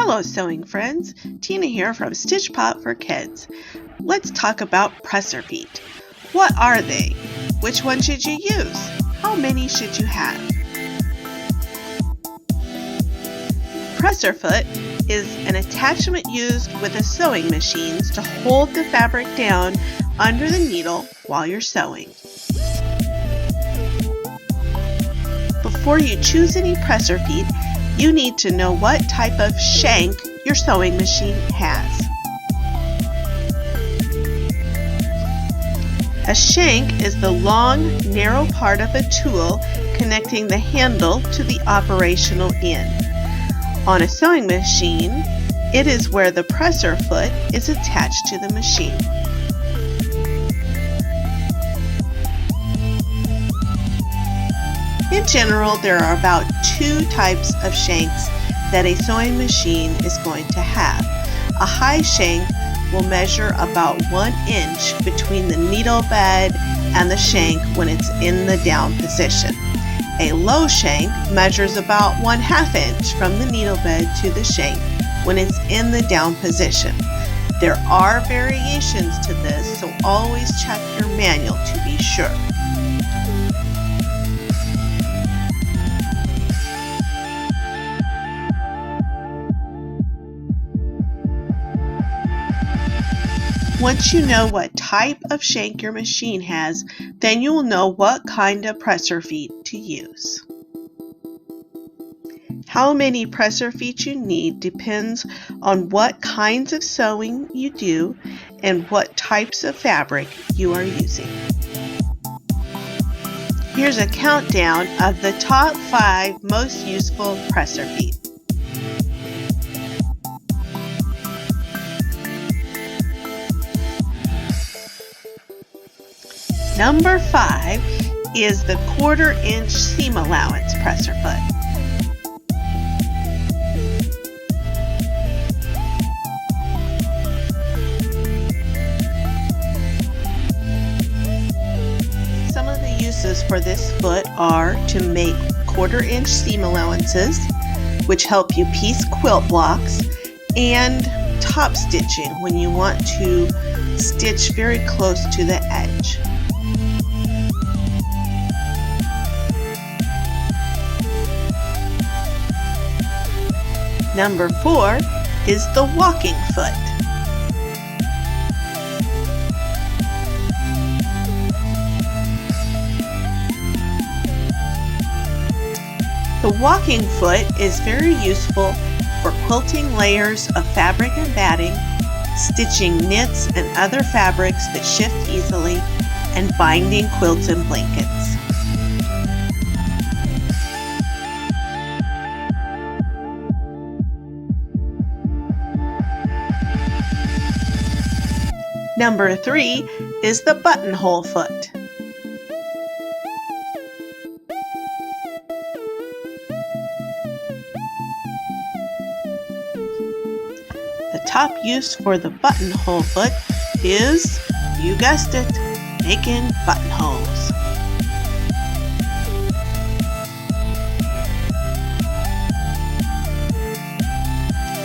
Hello sewing friends, Tina here from Stitch Pop for Kids. Let's talk about presser feet. What are they? Which one should you use? How many should you have? Presser foot is an attachment used with the sewing machines to hold the fabric down under the needle while you're sewing. Before you choose any presser feet, you need to know what type of shank your sewing machine has. A shank is the long, narrow part of a tool connecting the handle to the operational end. On a sewing machine, it is where the presser foot is attached to the machine. In general, there are about 2 types of shanks that a sewing machine is going to have. A high shank will measure about 1 inch between the needle bed and the shank when it's in the down position. A low shank measures about 1/2 inch from the needle bed to the shank when it's in the down position. There are variations to this, so always check your manual to be sure. Once you know what type of shank your machine has, then you will know what kind of presser feet to use. How many presser feet you need depends on what kinds of sewing you do and what types of fabric you are using. Here's a countdown of the top 5 most useful presser feet. Number 5 is the 1/4 inch seam allowance presser foot. Some of the uses for this foot are to make 1/4 inch seam allowances, which help you piece quilt blocks, and top stitching when you want to stitch very close to the edge. Number 4 is the walking foot. The walking foot is very useful for quilting layers of fabric and batting, stitching knits and other fabrics that shift easily, and binding quilts and blankets. Number 3 is the buttonhole foot. The top use for the buttonhole foot is, you guessed it, making buttonholes.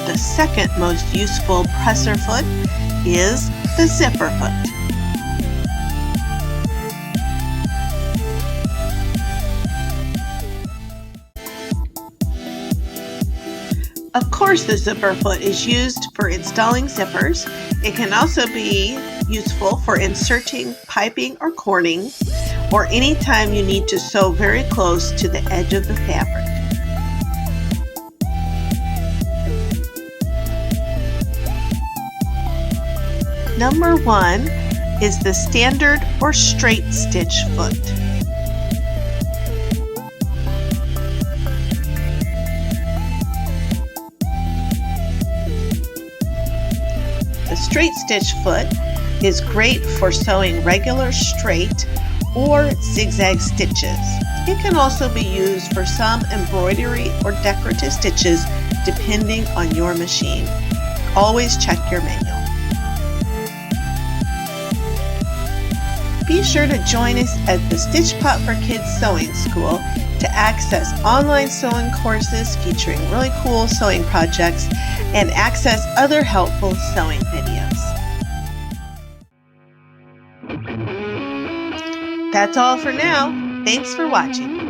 The second most useful presser foot is the zipper foot. Of course, the zipper foot is used for installing zippers. It can also be useful for inserting piping or cording, or anytime you need to sew very close to the edge of the fabric. Number 1 is the standard or straight stitch foot. The straight stitch foot is great for sewing regular straight or zigzag stitches. It can also be used for some embroidery or decorative stitches depending on your machine. Always check your manual. Be sure to join us at the Stitch Pop for Kids Sewing School to access online sewing courses featuring really cool sewing projects and access other helpful sewing videos. That's all for now. Thanks for watching.